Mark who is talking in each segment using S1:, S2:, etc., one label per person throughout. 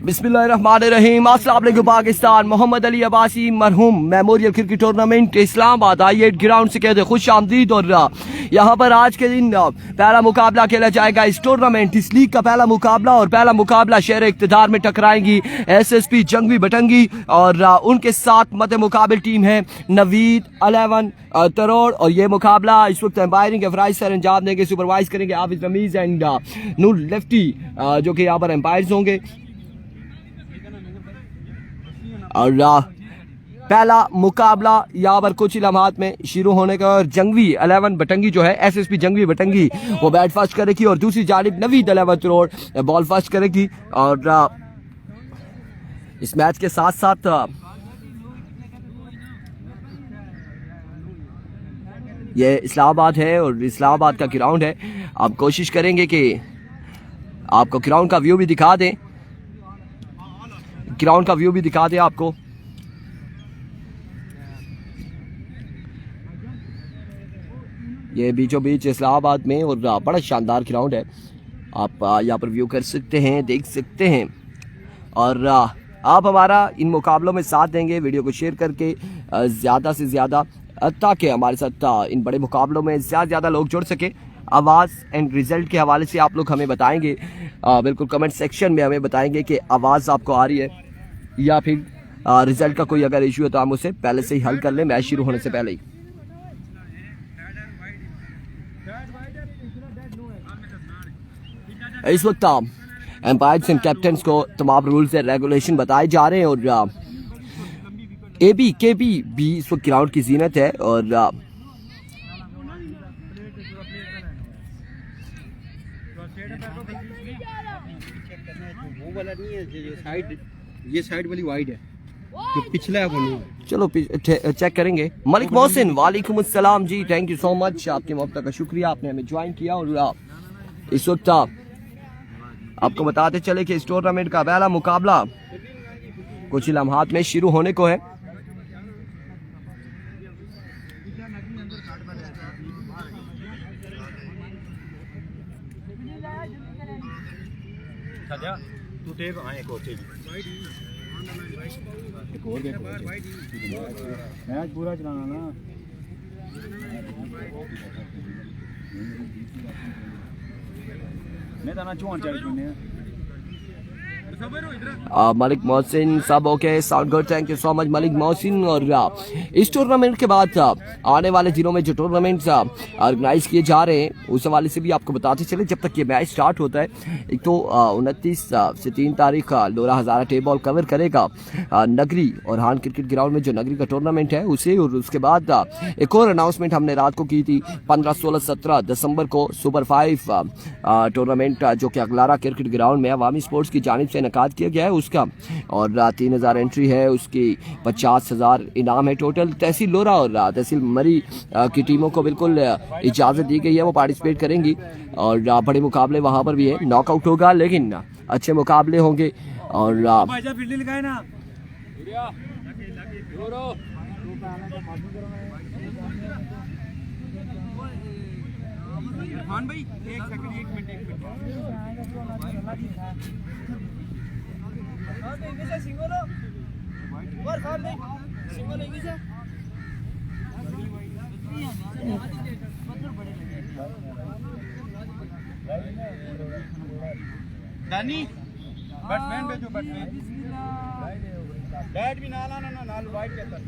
S1: बिस्मिल्लाहिर्रहमानिर्रहीम। अस्सलाम वालेकुम पाकिस्तान। मोहम्मद अली अब्बासी मरहूम memorial cricket tournament Islamabad I8 ground से कहते खुश आमदीद। और यहाँ पर आज के दिन पहला मुकाबला खेला जाएगा इस टूर्नामेंट, इस लीग का पहला मुकाबला। और पहला मुकाबला शहर इक़्तिदार में टकराएंगी SSP जंगवी बटंगी और उनके साथ मत मुकाबिल टीम है नवीद 11 तरोड़। और ये मुकाबला इस वक्त एम्पायरिंग एफराइज सर अंजाम देंगे, सुपरवाइज करेंगे आबिद रमीज एंड नूर लेफ्टी जो कि यहाँ पर एम्पायर्स होंगे। और पहला मुकाबला यहाँ पर कुछ लम्हात में शुरू होने का। और जंगवी 11 बटंगी जो है SSP जंगवी बटंगी वो बैट फर्स्ट करेगी और दूसरी जानिब नवीद 11 तरोड़ बॉल फर्स्ट करेगी। और इस मैच के साथ साथ ये इस्लामाबाद है और इस्लामाबाद का ग्राउंड है। आप कोशिश करेंगे कि आपको ग्राउंड का व्यू भी दिखा दें, ग्राउंड का व्यू भी दिखा दें आपको। ये बीचों बीच इस्लामाबाद में और बड़ा शानदार ग्राउंड है, आप यहाँ पर व्यू कर सकते हैं, देख सकते हैं। और आप हमारा इन मुकाबलों में साथ देंगे वीडियो को शेयर करके ज़्यादा से ज़्यादा, ताकि हमारे साथ इन बड़े मुकाबलों में ज़्यादा लोग जुड़ सके। आवाज़ एंड रिज़ल्ट के हवाले से आप लोग हमें बताएंगे, बिल्कुल कमेंट सेक्शन में हमें बताएंगे कि आवाज़ आपको आ रही है या फिर रिज़ल्ट का कोई अगर इशू है तो हम उसे पहले से ही हल कर लें मैच शुरू होने से पहले ही। इस वक्त एम्पायर्स एंड कैप्टन्स को तमाम रूल्स एंड रेगुलेशन बताए जा रहे हैं। और AB KB भी इस वक्त ग्राउंड की जीनत है। और
S2: ये साइड वाली वाइड है, जो पिछला है वो नहीं है।
S1: चलो चेक करेंगे। मलिक मोहसिन वालेकुम अस्सलाम जी, थैंक यू सो मच, आपके मोहब्बत का शुक्रिया, आपने हमें ज्वाइन किया। और इस वक्त आपको बताते चले कि इस टूर्नामेंट का पहला मुकाबला कुछ लम्हात में शुरू होने को है।
S2: तू टेप हाँ एक और चाहिए, एक और मैच पूरा चलाना ना। मैं तो ना चौन चाहिए।
S1: मलिक मोहसिन सब okay, sound good, thank you so much Malik Mohsin. और इस टूर्नामेंट के बाद आने वाले दिनों में जो टूर्नामेंट्स ऑर्गेनाइज किए जा रहे हैं उस हवाले से भी आपको बताते चले। जब तक ये मैच स्टार्ट होता है, एक तो 29 से 3 तारीख लोरा हज़ारा टे बॉल कवर करेगा नगरी और हान क्रिकेट ग्राउंड में जो नगरी का टूर्नामेंट है उसे। और उसके बाद एक और अनाउंसमेंट हमने रात को की थी, 15, 16, 17 दिसंबर को सुपर 5 टूर्नामेंट जो कि अगलारा क्रिकेट ग्राउंड में अवामी स्पोर्ट्स की जानिब से इनेकाद किया गया है उसका। और 3000 एंट्री है उसकी, 50,000 इनाम है टोटल। तहसील लोरा और तहसील मरी की टीमों को बिल्कुल इजाज़त दी गई है, वो पार्टिसिपेट करेंगी। और बड़े मुकाबले वहाँ पर भी है, नॉकआउट होगा लेकिन अच्छे मुकाबले होंगे। और
S2: भाई एक सेकंड, एक मिनट सिंगल और सामने सिंगल इंग्लिश है। दानी बैट्समैन भेजो, बैट्समैन बैट भी ना लाना ना नाल वाइट कहता है।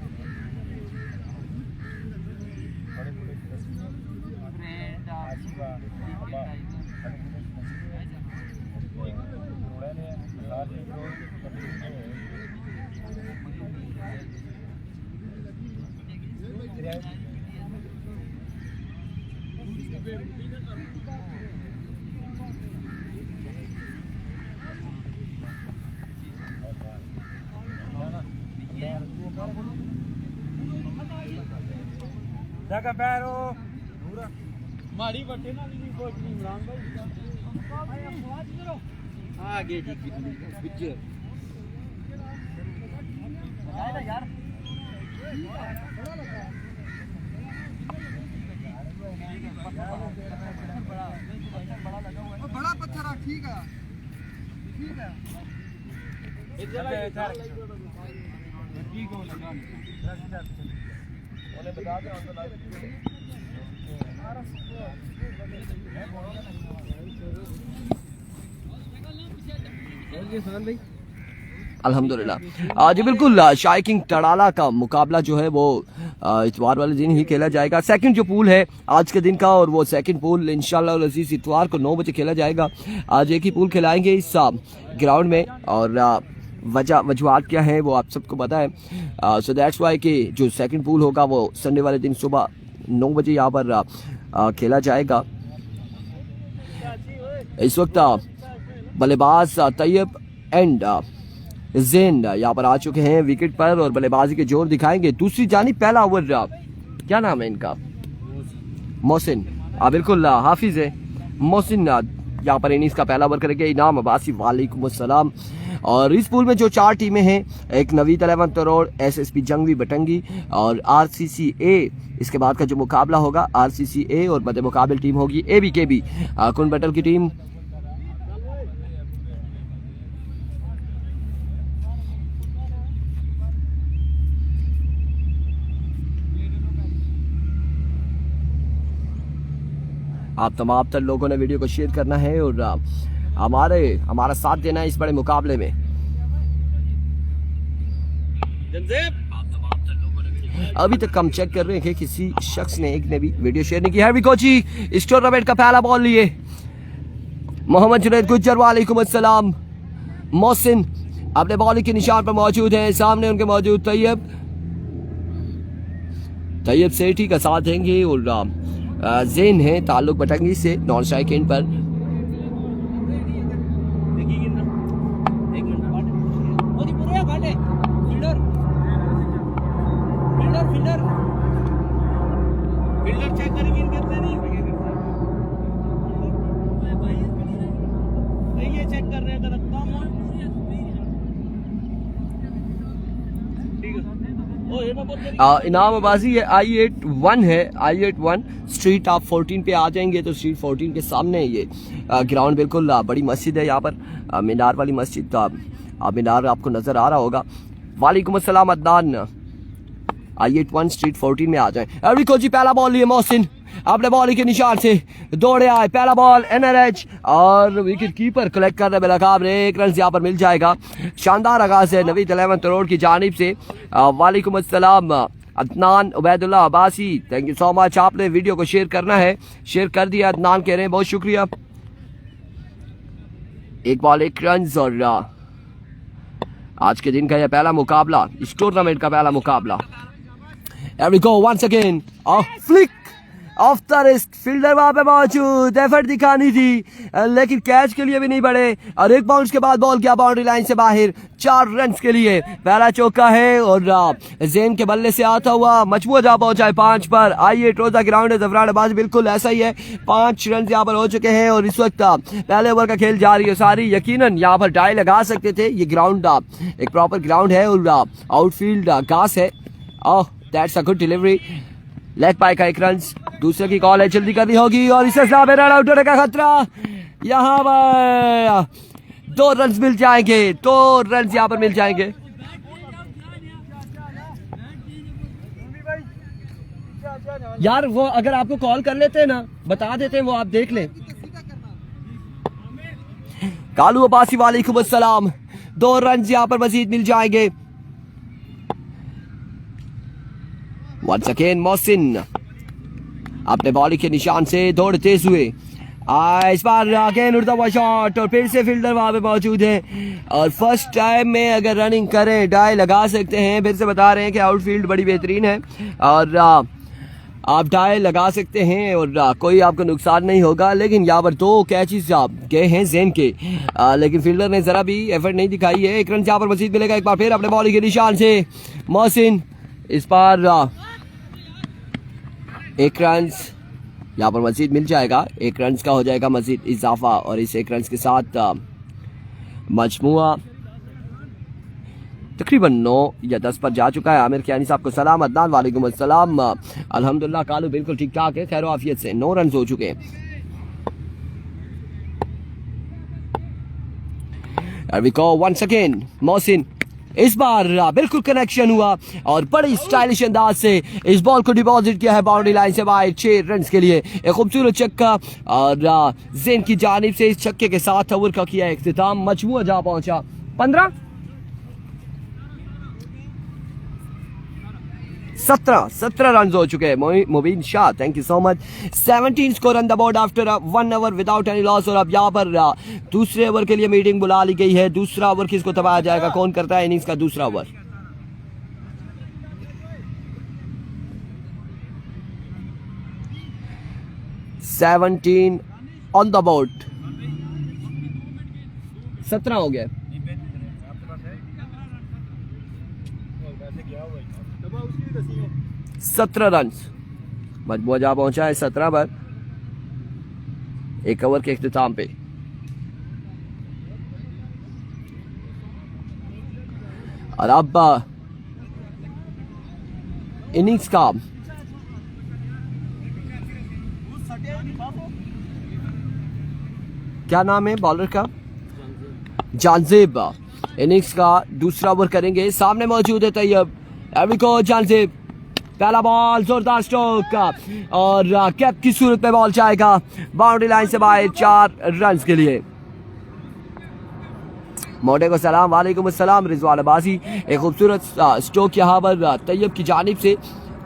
S2: जगह पैरो मारी बटे ना नहीं कोच इमरान भाई आगे जी पिच यार बड़ा पत्थर ठीक है।
S1: अल्हम्दुलिल्लाह जी बिल्कुल शाइकिंग तड़ाला का मुकाबला जो है वो इतवार वाले दिन ही खेला जाएगा। सेकंड जो पूल है आज के दिन का, और वो सेकंड पूल इंशाल्लाह अज़ीज़ इतवार को 9 बजे खेला जाएगा। आज एक ही पूल खिलाएंगे इस ग्राउंड में, और वजूहात क्या है वो आप सबको पता है। सो दैट्स वाई कि जो सेकंड पूल होगा वो संडे वाले दिन सुबह 9 बजे यहाँ पर खेला जाएगा। इस वक्त बल्लेबाज तैयब एंड ज़ैन यहाँ पर आ चुके हैं विकेट पर और बल्लेबाजी के जोर दिखाएंगे। दूसरी जानिब पहला ओवर क्या नाम है इनका, मोहसिन, बिल्कुल हाफिज है मोहसिन यहाँ पर इनिंग्स का पहला ओवर करेंगे। इनाम अब्बासी वालेकुम अस्सलाम। और इस पूल में जो 4 टीमें हैं, एक नवीद 11 तरोड़, SSP जंगवी बटंगी और RCCA। इसके बाद का जो मुकाबला होगा RCCA और मध्य मुकाबल टीम होगी ABKB कुन बटल की टीम। आप तमाम तर लोगों ने वीडियो को शेयर करना है और हमारा साथ देना है इस बड़े मुकाबले में। अभी तक हम चेक कर रहे हैं कि किसी शख्स ने एक ने भी वीडियो शेयर नहीं किया है। कोची इस टूर्नामेंट का पहला बॉल लिए मोहम्मद जुनैद गुज्जर वालेकुम अस्सलाम। मोहसिन अपने बॉलिंग के निशान पर मौजूद हैं, सामने उनके मौजूद तैयब सेठी का साथ देंगे और ज़ैन है ताल्लुक बटंगी से नॉन स्ट्राइक एंड पर। इनामबाजी है I81 है, I81 स्ट्रीट आप 14 पे आ जाएंगे तो स्ट्रीट 14 के सामने ये ग्राउंड बिल्कुल बड़ी मस्जिद है यहाँ पर मीनार वाली मस्जिद। मीनार आपको नजर आ रहा होगा। वालेकुम अस्सलाम अदनान। I81 स्ट्रीट 14 में आ जाए। अभी कोची पहला बॉल लिए मोहसिन अपने बॉलिंग के निशान से दौड़े आए, पहला बॉल NRH और विकेट कीपर कलेक्ट करने में लगा। 1 रन यहाँ पर मिल जाएगा। शानदार आगाज है नवीद 11 तरोड़ की जानिब से। वालेकुम अस्सलाम Adnan Ubaidullah Abbasi, thank you so much. आपने वीडियो को शेयर करना है, शेयर कर दिया अदनान कह रहे हैं, बहुत शुक्रिया। 1 बॉल 1 रन और आज के दिन का यह पहला मुकाबला, इस टूर्नामेंट का पहला मुकाबला। Here we go once again. Flick of the risk, fielder वहां पे मौजूद, एफर्ट दिखानी थी लेकिन कैच के लिए भी नहीं बढ़े और 1 बाउंस के बाद बॉल गया बाउंड्री लाइन से बाहर। 4 रन के लिए पहला चौका है और ज़ैन के बल्ले से आता हुआ मजमूआ जा पहुंचा है 5 पर। I8 रोजा ग्राउंड है जफराबाद, बिल्कुल ऐसा ही है। 5 रन यहाँ पर हो चुके हैं और इस वक्त पहले ओवर का खेल जारी है सारी। यकीनन यहाँ पर डाई लगा सकते थे। ये ग्राउंड एक प्रॉपर ग्राउंड है और आउटफील्ड घास है। That's a good delivery. Leg bye का 1 रन, दूसरे की कॉल है, जल्दी करनी होगी और इसे रन आउट होने का खतरा। यहाँ पर 2 रन मिल जाएंगे, 2 रन यहाँ पर मिल जाएंगे। यार वो अगर आपको कॉल कर लेते हैं ना, बता देते हैं, वो आप देख लें। कालू अब्बासी वालेकुम अस्सलाम। 2 रन यहाँ पर मजीद मिल जाएंगे। वंस अगेन मोहसिन अपने बॉलिंग के निशान से दौड़ तेज हुए। इस बार अगेन उड़ता हुआ शॉट और फिर से फील्डर वहां पे मौजूद है और फर्स्ट टाइम में अगर रनिंग करें डाई लगा सकते हैं। फिर से बता रहे हैं कि आउटफील्ड बड़ी बेहतरीन है और आप डाई लगा सकते हैं और कोई आपको नुकसान नहीं होगा। लेकिन यहाँ पर 2 कैचेस गए हैं ज़ैन के, लेकिन फील्डर ने जरा भी एफर्ट नहीं दिखाई है। 1 रन यहाँ पर मजीद मिलेगा। एक बार फिर अपने बॉलिंग के निशान से मोहसिन, इस बार 1 रन यहाँ पर मजीद मिल जाएगा। 1 रन का हो जाएगा मजीद इजाफा और इस 1 रन के साथ मजमुआ तकरीबन 9 या 10 पर जा चुका है। आमिर कियानी साहब को सलाम। अदनान वालेकुम अस्सलाम। अल्हम्दुलिल्लाह कालू बिल्कुल ठीक ठाक है, खैर आफियत से। 9 रन हो चुके हैं। We go once again Mohsin, इस बार बिल्कुल कनेक्शन हुआ और बड़ी स्टाइलिश अंदाज से इस बॉल को डिपॉजिट किया है बाउंड्री लाइन से बाहर 6 रन के लिए। एक खूबसूरत छक्का और ज़ेन की जानिब से इस छक्के के साथ ओवर का किया इख्तिताम। मजमूआ जा पहुंचा 17 रन हो चुके हैं। Mubeen Shah, thank you so much. 17 score on the board after 1 over without any loss. और अब यहाँ पर दूसरे ओवर के लिए मीटिंग बुला ली गई है। दूसरा ओवर किसको दबाया जाएगा, कौन करता है इनिंग्स का दूसरा over? Seventeen on the board, 17 हो गया। 17 रन मजबूत जा पहुंचा है 17 पर एक ओवर के इख्तिताम पे। और अब इनिंग्स का क्या नाम है बॉलर का? जानजेब। इनिंग्स का दूसरा ओवर करेंगे। सामने मौजूद है तैयब। एविको जानजेब, पहला बॉल जोरदार स्ट्रोक और कैप की सूरत में बॉल जाएगा बाउंड्री लाइन से बाहर 4 रन के लिए। मोटे को सलाम, वालेकुम अस्सलाम रिजवान अब्बासी। एक खूबसूरत स्ट्रोक यहाँ पर तैयब की जानिब से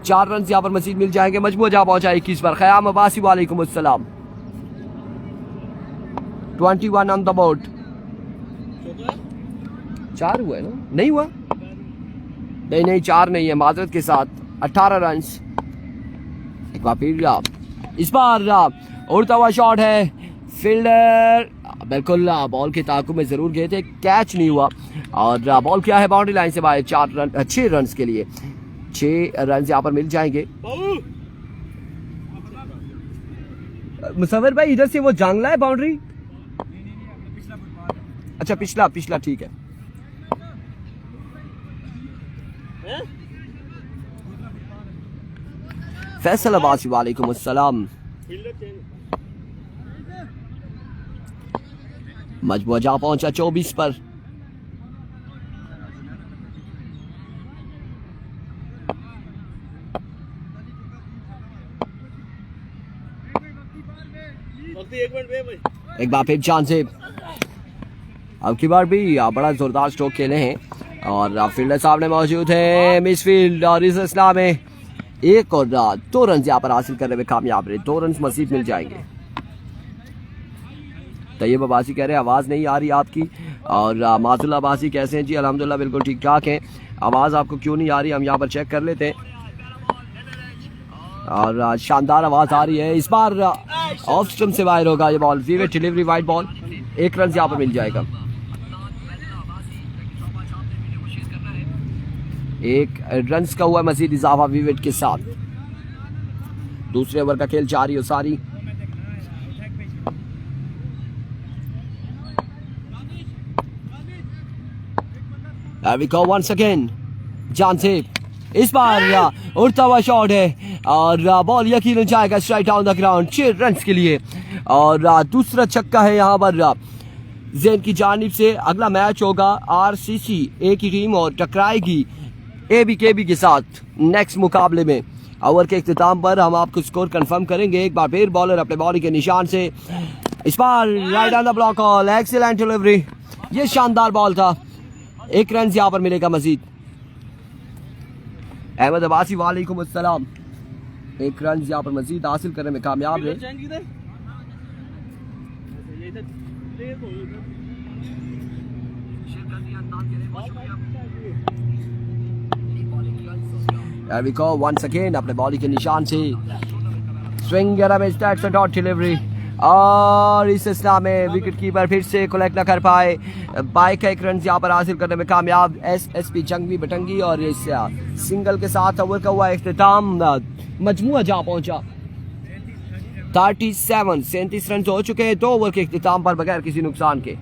S1: 4 रन यहाँ पर मजीद मिल जाएंगे। मजबूत जा पहुंचा 21 पर। ख़याम अब्बासी, वालेकुम अस्सलाम। 21 ऑन द बोर्ड। 4 हुआ है ना? नहीं हुआ, नहीं 4 नहीं है, माजरत के साथ 18 रन। एक बार फिर इस बार उड़ता हुआ शॉट है। फील्डर बिल्कुल बॉल के ताक़ुब में जरूर गए थे, कैच नहीं हुआ। और बॉल क्या है बाउंड्री लाइन से बाहर 6 रन के लिए। 6 रन यहाँ पर मिल जाएंगे। मुसव्विर भाई इधर से वो जांगला है बाउंड्री। अच्छा पिछला ठीक है। फैसल अब्बासी, वालेकुम अस्सलाम। मजबूत जा पहुंचा 24 पर। एक बार फिर चांस, अब की बार भी बड़ा जोरदार स्ट्रोक खेले हैं और फील्डर सामने मौजूद है मिसफील्ड। और इस इस्लाम में 1 और 2 रन यहाँ पर हासिल करने में कामयाब रहे। 2 रन मजीद मिल जाएंगे। तैयब अब्बासी कह रहे हैं आवाज़ नहीं आ रही आपकी। और माजुल्ला अब्बासी कैसे हैं जी? अल्हम्दुलिल्लाह बिल्कुल ठीक ठाक हैं। आवाज़ आपको क्यों नहीं आ रही, हम यहाँ पर चेक कर लेते हैं। और शानदार आवाज़ आ रही है। इस बार ऑफ स्टंप से बाहर होगा ये बॉल। वीवेट डिलीवरी वाइड बॉल, 1 रन यहाँ पर मिल जाएगा। 1 रन का हुआ मजीद इजाफा विवेट के साथ। दूसरे ओवर का खेल जारी हो सारी। वंस अगेन जानसेब, इस बार उड़ता हुआ शॉट है और बॉल यकीनन जाएगा straight down the ground 6 run के लिए। और दूसरा छक्का है यहाँ पर ज़ेन की जानिब से। अगला मैच होगा RCC ए की टीम और टकराएगी ABKB के साथ नेक्स्ट मुकाबले में। ओवर के इख्तिताम पर हम आपको स्कोर कंफर्म करेंगे। एक बार फिर बॉलर अपने बॉडी के निशान से, इस बार right on the block hole, excellent delivery. ये शानदार बॉल था। 1 रन यहाँ पर मिलेगा मजीद। अहमद अब्बासी, वालेकुम अस्सलाम। 1 रन यहाँ पर मजीद हासिल करने में कामयाब रहे। There we go once again अपने बॉडी के निशान से स्विंग डॉट डिलीवरी। और इस इस्लाम में विकेट कीपर फिर से कलेक्ट न कर पाए। 22 रन यहाँ पर हासिल करने में कामयाब SSP जंगवी बटंगी। और इस सिंगल के साथ ओवर का हुआ इख्तिताम। मजमुआ जा पहुंचा 37 रन हो चुके हैं 2 ओवर के इख्तिताम पर बगैर किसी नुकसान के।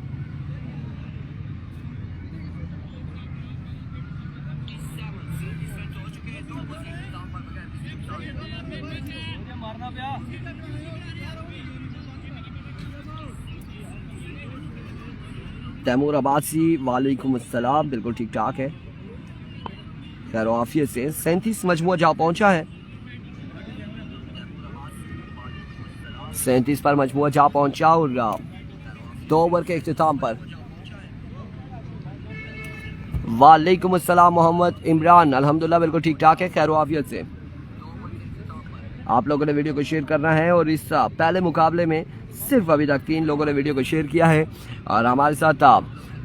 S1: तैमूर अब्बासी वालेकुम अस्सलाम, बिल्कुल ठीक ठाक है, खैर आफियत से। 37 मजमुआ जा पहुंचा है, 37 पर मजमुआ जा पहुंचा और 2 ओवर के इख्तिताम पर। वालेकुम अस्सलाम मोहम्मद इमरान, अल्हम्दुलिल्लाह बिल्कुल ठीक ठाक है, खैर आफियत से। आप लोगों ने वीडियो को शेयर करना है और इस पहले मुकाबले में सिर्फ अभी तक 3 लोगों ने वीडियो को शेयर किया है और हमारे साथ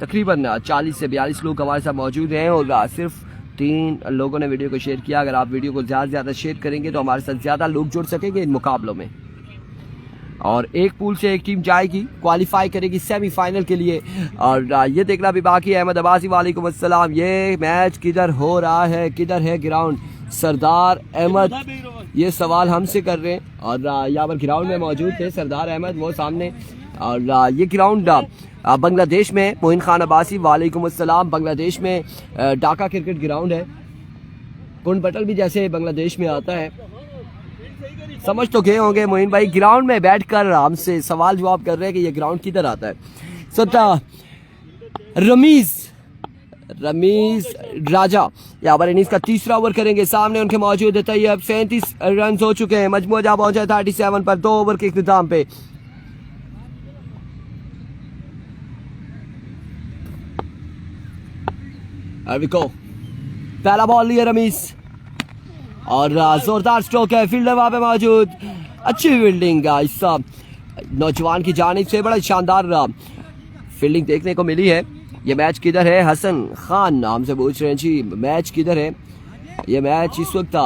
S1: तकरीबन 40 से 42 लोग हमारे साथ मौजूद हैं और सिर्फ 3 लोगों ने वीडियो को शेयर किया। अगर आप वीडियो को ज़्यादा से ज़्यादा शेयर करेंगे तो हमारे साथ ज़्यादा लोग जुड़ सकेंगे इन मुकाबलों में। और एक पूल से एक टीम जाएगी, क्वालिफाई करेगी सेमीफाइनल के लिए। और ये देखना भी बाकी है। अहमद अब्बासी वालेकुम अस्सलाम, ये मैच किधर हो रहा है, किधर है ग्राउंड? सरदार अहमद ये सवाल हमसे कर रहे हैं और यहाँ पर ग्राउंड में मौजूद थे सरदार अहमद, वो सामने। और ये ग्राउंड बांग्लादेश में, मोइन खान अब्बासी वालेकुम अस्सलाम, बांग्लादेश में ढाका क्रिकेट ग्राउंड है। कुंड बटल भी जैसे बांग्लादेश में आता है, समझ तो गए होंगे। मोइन भाई ग्राउंड में बैठकर हमसे सवाल जवाब कर रहे हैं कि ये ग्राउंड किधर आता है। सत्ता रमीज राजा यहाँ पर इनिंग्स का तीसरा ओवर करेंगे, सामने उनके मौजूद है तैयब। 37 रन हो चुके हैं, मजमूआ जा पहुंचा 37 पर 2 ओवर के इख्तिताम पे। पहला बॉल लिया रमीज और जोरदार स्ट्रोक है, फील्डर वहां पे मौजूद। अच्छी फील्डिंग इस नौजवान की जानिब से, बड़ा शानदार फील्डिंग देखने को मिली है। ये मैच किधर है? हसन खान नाम से पूछ रहे हैं जी, मैच किधर है? ये मैच इस वक्त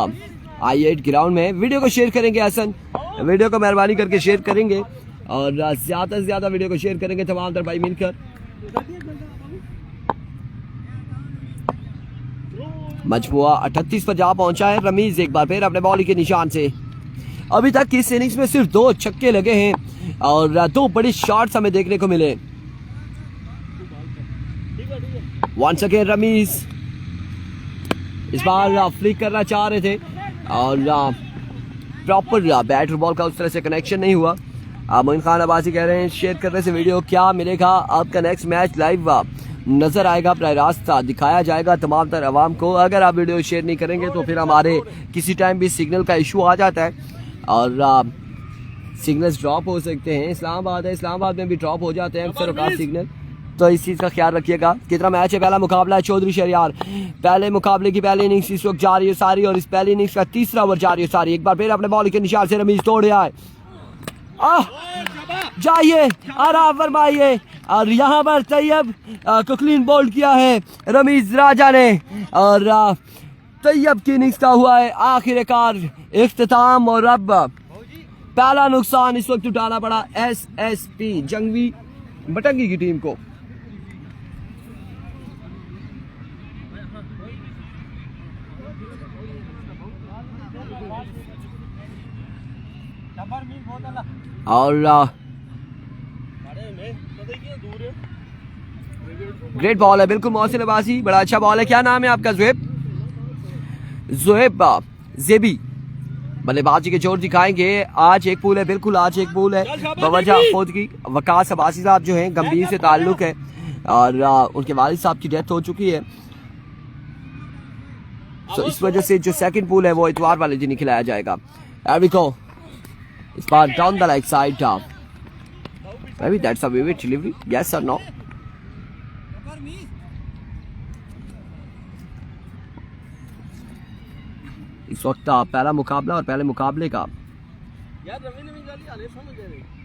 S1: I8 ग्राउंड में। वीडियो को शेयर करेंगे हसन, वीडियो को मेहरबानी करके शेयर करेंगे और ज्यादा से ज्यादा वीडियो को शेयर करेंगे तमाम तर भाई मिलकर। मजमुआ 38 पर जा पहुंचा है। रमीज एक बार फिर अपने बॉलिंग के निशान से। अभी तक इस इनिंग्स में सिर्फ 2 छक्के लगे हैं और 2 बड़ी शॉट्स हमें देखने को मिले। वंस अगेन रमीज इस बार फ्लिक करना चाह रहे थे और प्रॉपर बैट और बॉल का उस तरह से कनेक्शन नहीं हुआ। मोइन खान अब्बासी कह रहे हैं शेयर करने से वीडियो क्या मिलेगा? आपका नेक्स्ट मैच लाइव नजर आएगा, प्राय रास्ता दिखाया जाएगा तमाम तर अवाम को। अगर आप वीडियो शेयर नहीं करेंगे तो फिर हमारे किसी टाइम भी सिग्नल का इशू आ जाता है और सिग्नल्स ड्रॉप हो सकते हैं। इस्लामाबाद है, इस्लामाबाद में भी ड्रॉप हो जाते हैं अक्सर औकात सिग्नल, तो इस चीज़ का ख्याल रखिएगा। कितना मैच है? पहला मुकाबला है चौधरी शहरियार। पहले मुकाबले की पहली इनिंग्स इस वक्त जारी है सारी और इस पहली इनिंग्स का तीसरा ओवर जारी है सारी। एक बार फिर अपने बॉल के निशान से रमीज तोड़ आए, जाइए आराम फरमाइए। और यहाँ पर तैयब को क्लीन बोल्ड किया है रमीज राजा ने और तैयब की इनिंग्स का हुआ है आखिरकार इख्तिताम। और अब पहला नुकसान इस वक्त उठाना पड़ा SSP जंगवी बटंगी की टीम को। और ग्रेट बॉल है, बिल्कुल मोहसिन अब्बासी, बड़ा अच्छा बॉल है। क्या नाम है आपका? ज़ुहैब ज़ेबी बल्लेबाजी के जोर दिखाएंगे। आज एक पूल है, बिल्कुल आज एक पूल है। बवजह खुद की वकास अब्बासी साहब जो हैं गंभीर से ताल्लुक है और उनके वालिद साहब की डेथ हो चुकी है, तो इस वजह से जो सेकंड पूल है वो इतवार वाले दिन ही खिलाया जाएगा। इस बार down the leg side, maybe that's a vivid delivery, yes or no? इस वक्त पहला मुकाबला और पहले मुकाबले का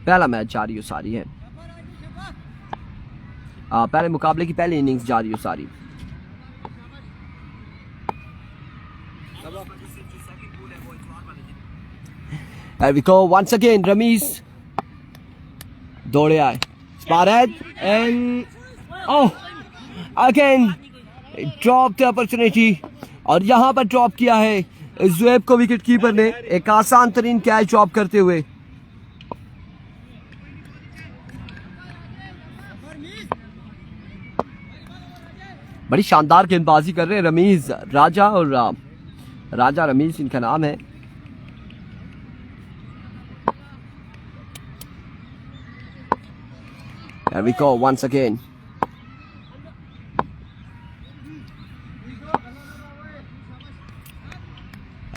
S1: पहला मैच जारी हो सारी है। पहले मुकाबले की पहली इनिंग्स जारी हो सारी। Here we go once again, Ramiz दौड़े आए, Sparad and again drop the opportunity और यहाँ पर ड्रॉप किया है ज़ुहैब को विकेट कीपर ने एक आसान तरीन कैच ड्रॉप करते हुए। बड़ी शानदार गेंदबाजी कर रहे हैं रमीज राजा और राजा रमीज इनका नाम है। Here we go once again.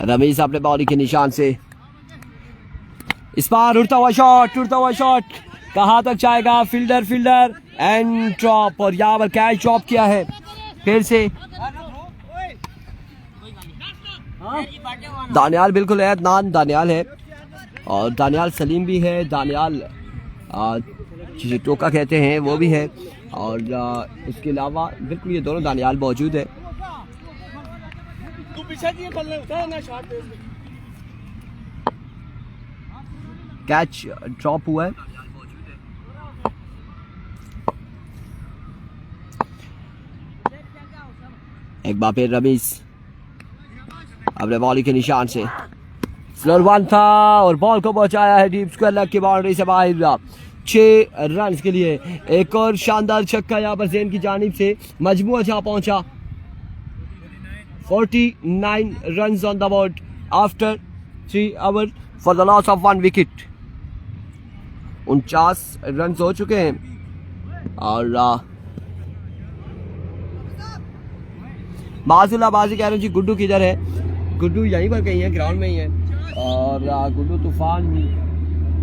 S1: Ramiz अपने बॉलिंग के निशान से, इस बार उड़ता हुआ शॉट कहां तक जाएगा, फील्डर एंड ड्रॉप, और यहाँ पर कैच ड्रॉप किया है फिर से दानियाल। बिल्कुल है, अदनान दानियाल है और दानियाल सलीम भी है, दानियाल जिसे टोका कहते हैं वो भी है, और इसके अलावा बिल्कुल ये दोनों दानियाल मौजूद है। कैच ड्रॉप हुआ है। एक बार फिर रमीज अपने बॉलिंग के निशान से, स्लोर वन था और बॉल को पहुंचाया है डीप स्क्वायर लेग की बाउंड्री से बाहर 6 रन के लिए। एक और शानदार छक्का यहाँ पर ज़ैन की जानिब से, मजमूआ जहां पहुंचा 49 run on the board after 3 over for the loss of 1 wicket. 49 run हो चुके हैं और माजुल्ला बाजी कह रहे हैं जी गुड्डू किधर है, गुड्डू यहीं पर कहीं है, ग्राउंड में ही है, और गुड्डू तूफान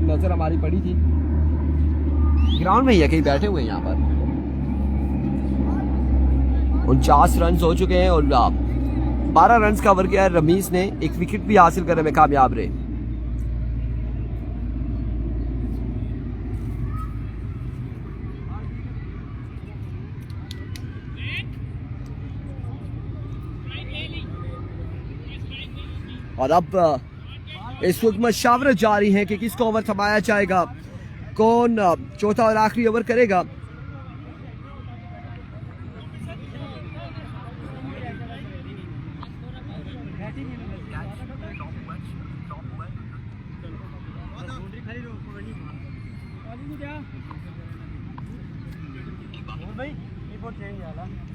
S1: नजर हमारी पड़ी थी, ग्राउंड में ही है, कहीं बैठे हुए हैं यहाँ पर। 49 रन हो चुके हैं और 12 रन कवर किया है रमीज ने, एक विकेट भी हासिल करने में कामयाब रहे। और अब इस वक्त मशावरत जारी है कि किसको ओवर थमाया जाएगा, कौन चौथा और आखिरी ओवर करेगा।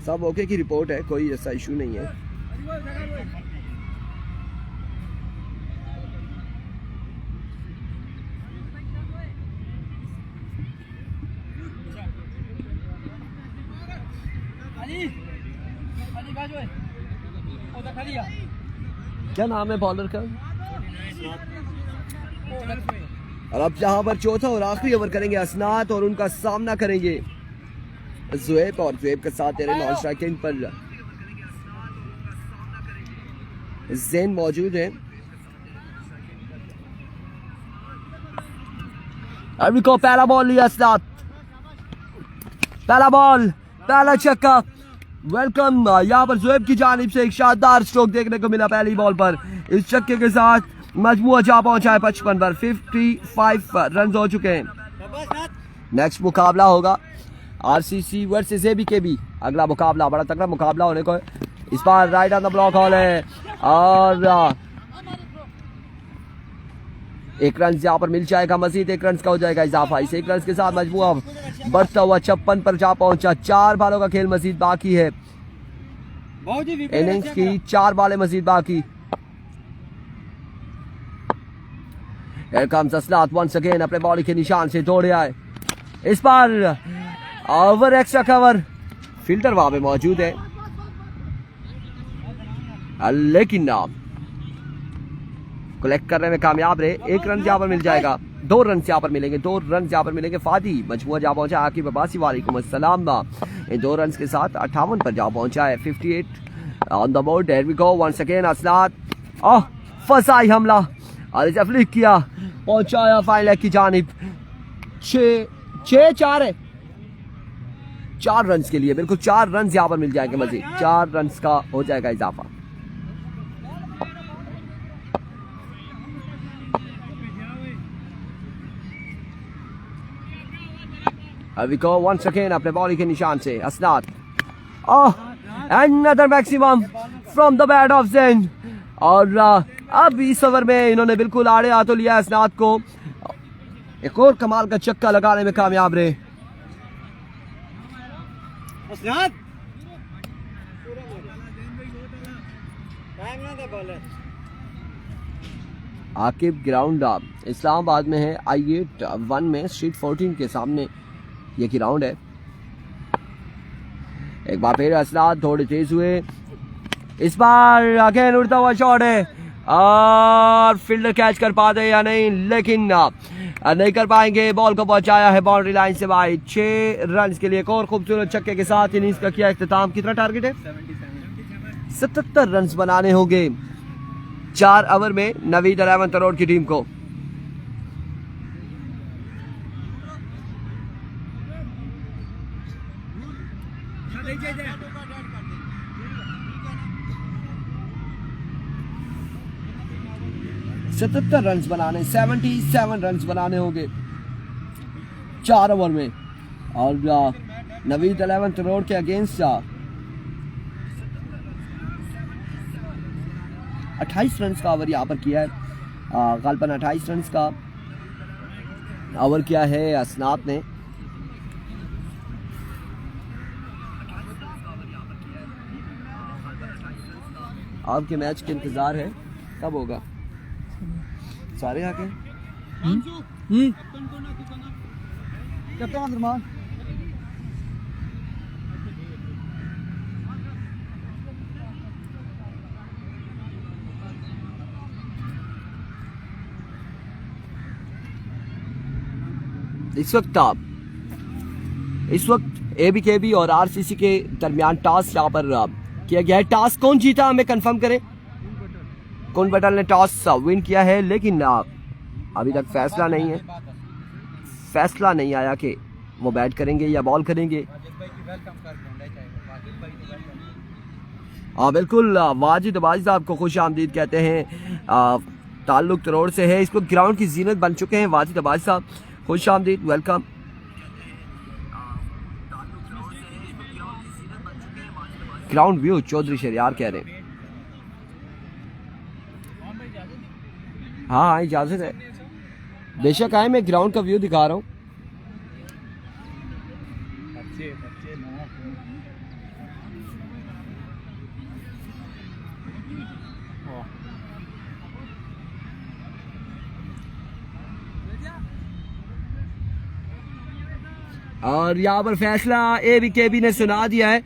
S1: सब ओके की रिपोर्ट है, कोई ऐसा इशू नहीं है। क्या नाम है बॉलर का? और अब यहाँ पर चौथा और आखिरी ओवर करेंगे असनात, और उनका सामना करेंगे ज़ुएब, और ज़ुएब के साथ तेरे नॉन स्ट्राइकिंग पर ज़ैन मौजूद है। अभी को पहला बॉल लिया असनात, पहला बॉल, पहला छक्का, वेलकम। यहाँ पर ज़ुएब की जानिब से एक शानदार स्ट्रोक देखने को मिला पहली बॉल पर। इस छक्के के साथ मजमूआ जा पहुंचा है 55 पर, 55 रन हो चुके हैं। नेक्स्ट मुकाबला होगा आरसीसी वर्सेस एबीकेबी, अगला मुकाबला बड़ा तगड़ा मुकाबला होने को है। इस बार right on the block hole है और 1 रन यहाँ पर मिल जाएगा, मजीद 1 रन का हो जाएगा इजाफा। इस 1 रन के साथ मजमूआ बढ़ता हुआ 56 पर जा पहुंचा। 4 बालों का खेल मजीद बाकी है, इनिंग्स की 4 बालें मजीद बाकी। Here comes असलात once again अपने बॉलिंग के निशान से दौड़े आए। इस बार ओवर एक्स्ट्रा कवर, फील्डर वहां पे मौजूद है लेकिन कलेक्ट करने में कामयाब रहे। 1 रन यहाँ पर मिल जाएगा, 2 रन यहाँ पर मिलेंगे, 2 रन यहाँ पर मिलेंगे। फादी मजमूआ जा पहुंचा आकिब अब्बासी, वालेकुम अस्सलाम। इन 2 रन के साथ 58 पर जा पहुंचा है। 58 on the board. There we go once again असलात, फसाई हमला और इसे फ्लिक किया, पहुंचाया फाइन लेग की जानिब। 6-4 है, 4 रन के लिए, बिल्कुल 4 रन यहाँ पर मिल जाएंगे मजीद, 4 रन का हो जाएगा इजाफा। अविको वंस अगेन अपने बॉलिंग के निशान से असनात, another maximum from the bat of Zain. और अब इस ओवर में इन्होंने बिल्कुल आड़े हाथों लिया असनात को, एक और कमाल का छक्का लगाने में कामयाब रहे। आकिब ग्राउंड इस्लामाबाद में है, I-8-1 में स्ट्रीट 14 के सामने ये ग्राउंड है। एक बार फिर असनात थोड़े तेज हुए, इस बार अगेन उड़ता हुआ शॉट है और फील्डर कैच कर पाते या नहीं, लेकिन नहीं कर पाएंगे। बॉल को पहुंचाया है बाउंड्री लाइन से भाई। 6 रन के लिए एक और खूबसूरत छक्के के साथ इनिंग्स का किया इख्तिताम। कितना टारगेट है? 77 रन बनाने होंगे 4 ओवर में नवीद 11 करोड़ की टीम को। सतहत्तर रन बनाने 77 रन बनाने होंगे 4 ओवर में। और नवीद 11 करोड़ के अगेंस्ट 28 रन का ओवर यहाँ पर किया है। गालपन 28 रन का ओवर किया है असनात ने। आपके मैच के इंतजार है, कब होगा? सारे आके इस वक्त एबीकेबी और आरसीसी के दरमियान टॉस यहाँ पर किया गया है। टॉस कौन जीता हमें कंफर्म करें। कौन बटल ने टॉस विन किया है, लेकिन अभी तक फैसला नहीं आया कि वो बैट करेंगे या बॉल करेंगे। बिल्कुल वाजिद अब्बासी साहब को खुश आमदीद कहते हैं। ताल्लुक तरोड़ से है, इसको ग्राउंड की जीनत बन चुके हैं वाजिद अब्बासी साहब, खुश आमदीद, welcome. Ground view Chaudhry Shahryar कह रहे हैं। हाँ इजाजत है, बेशक आए, मैं ग्राउंड का व्यू दिखा रहा हूँ। और यहाँ पर फैसला एबीकेबी ने सुना दिया है।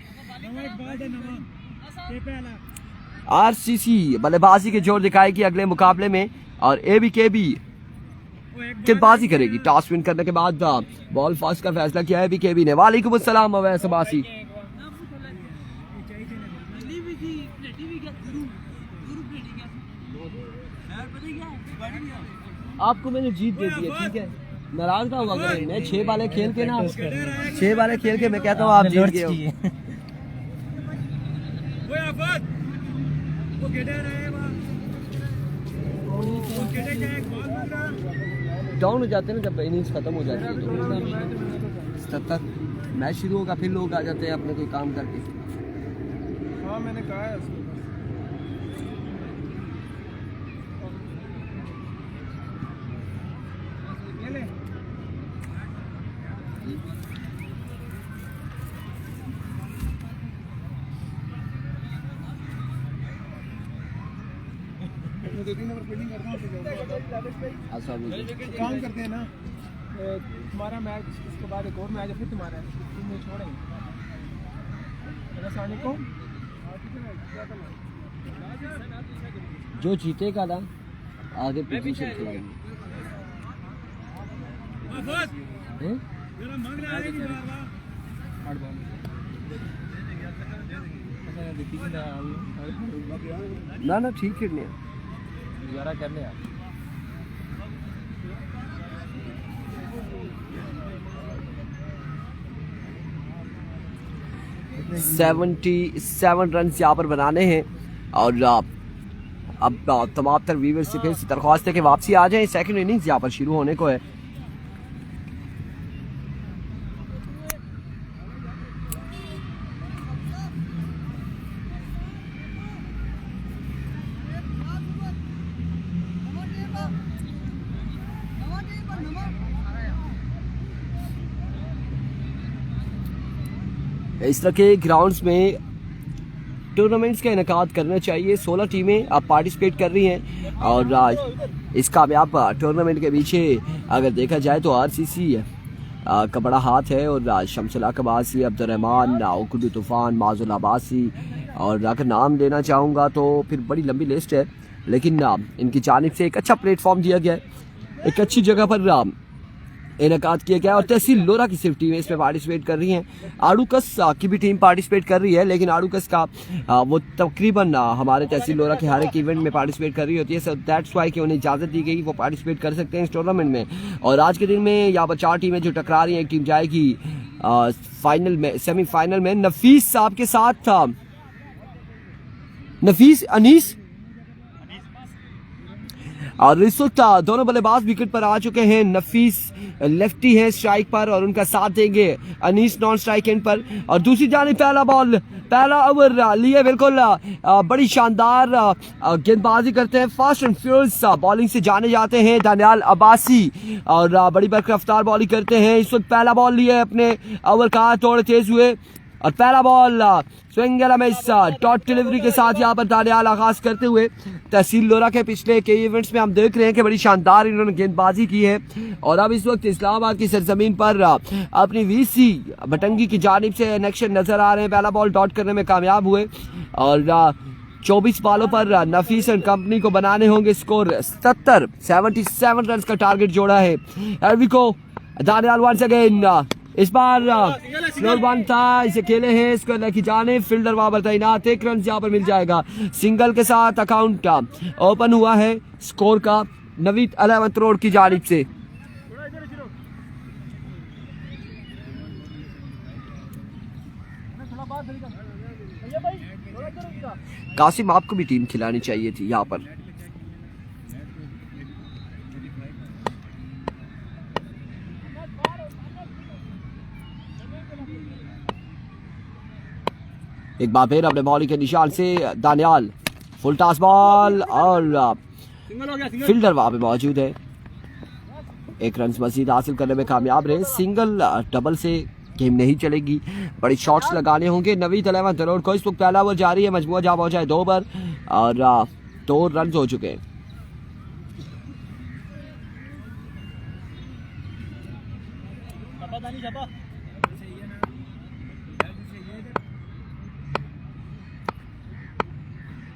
S1: आरसीसी बल्लेबाजी के जोर दिखाएगी अगले मुकाबले में और एबीकेबी गेंदबाजी करेगी। टॉस विन करने के बाद बॉल फास्ट का फैसला किया है एबीकेबी ने। वालेकुम अस्सलाम अवैस अब्बासी। आपको मैंने जीत दे दी है, ठीक है, नाराज ना हुआ करें। मैं 6 बाले खेल के ना 6 बाले खेल के मैं कहता हूँ आप जीत गए हो। डाउन हो जाते हैं ना जब इनिंग्स खत्म हो जाती है, तो तब तक मैच शुरू होगा, फिर लोग आ जाते हैं अपने कोई काम करके।
S2: हाँ मैंने कहा है। 2-3 नंबर फील्डिंग करता हूँ काम करते हैं ना। तुम्हारा मैच इसके बाद एक और मैच है, फिर तुम्हारा है, तुम नहीं छोड़ेंगे।
S1: जो जीतेगा ना आगे पीछे से खिलाएंगे। ना ठीक है,
S2: गुजारा कर ले आप।
S1: $77 रन यहाँ पर बनाने हैं। और अब तमाम तर व्यूअर्स से फिर से दरख्वास्त है कि वापसी आ जाए। सेकंड इनिंग्स यहाँ पर शुरू होने को है। इस तरह के ग्राउंड्स में टूर्नामेंट्स का इनेकाद करना चाहिए। 16 टीमें अब पार्टिसिपेट कर रही हैं और इस कामयाब टूर्नामेंट के पीछे अगर देखा जाए तो आरसीसी का बड़ा हाथ है। और शमसुल हक अब्बासी, अब्दुर्रहमान, उकुडू तूफान, माजुल अब्बासी, और अगर नाम लेना चाहूँगा तो फिर बड़ी लंबी लिस्ट है। लेकिन इनकी जानिब से एक अच्छा प्लेटफॉर्म दिया गया है, एक अच्छी जगह पर इनकाद किया गया है और तहसील लोरा की सिर्फ टीमें इसमें पार्टिसिपेट कर रही हैं। आड़ूकस की भी टीम पार्टिसिपेट कर रही है, लेकिन आड़ूकस का वो तकरीबन हमारे तहसील लोरा के हर एक इवेंट में पार्टिसिपेट कर रही होती है, सो दैट्स वाई कि उन्हें इजाज़त दी गई वो पार्टिसिपेट कर सकते हैं इस टूर्नामेंट में। और आज के दिन में यहाँ पर 4 टीमें जो टकरा रही हैं, एक टीम जाएगी फाइनल में, सेमीफाइनल में। नफीस साहब के साथ था, नफीस अनीस और इस वक्त दोनों बल्लेबाज विकेट पर आ चुके हैं। नफीस लेफ्टी है स्ट्राइक पर और उनका साथ देंगे अनीस नॉन स्ट्राइक एंड पर। और दूसरी जानिब पहला ओवर लिए, बिल्कुल बड़ी शानदार गेंदबाजी करते हैं, फास्ट एंड फ्यूरियस बॉलिंग से जाने जाते हैं दानियाल अब्बासी और बड़ी बरकरफ्तार बॉलिंग करते हैं। इस वक्त पहला बॉल लिए अपने ओवर का, थोड़े तेज हुए और पहला ball swing and miss dot delivery के साथ यहाँ पर दानियाल आगाज करते हुए। तहसील लोरा के पिछले कई इवेंट्स में हम देख रहे हैं कि बड़ी शानदार इन्होंने गेंदबाजी की है और अब इस वक्त इस्लामाबाद की सरजमीन पर अपनी वीसी भटंगी की जानिब से एक्शन नजर आ रहे हैं। पहला बॉल डॉट करने में कामयाब हुए और 24 बॉलों पर नफीस एंड कंपनी को बनाने होंगे स्कोर 77 रन का टारगेट जोड़ा है। दानियाल वंस अगेन, इस बार स्लोर वन था, इसे खेले हैं इसको की जाने, फील्डर वहां पर तैनात, 1 रन यहाँ पर मिल जाएगा। सिंगल के साथ अकाउंट ओपन हुआ है स्कोर का नवीद 11 रोड की जानिब से। कासिम आपको भी टीम खिलानी चाहिए थी यहाँ पर। एक बार फिर अपने बॉलिंग के निशान से दानियाल, फुल टॉस बॉल और फील्डर वहां पे मौजूद है। 1 रन मजीद हासिल करने में कामयाब रहे। सिंगल डबल से गेम नहीं चलेगी, बड़ी शॉट्स लगाने होंगे। नवीद 11 करोड़ को इस वक्त पहला ओवर जारी है, मजमूआ जा पहुंचा है 2 ओवर और 2 रन हो चुके हैं।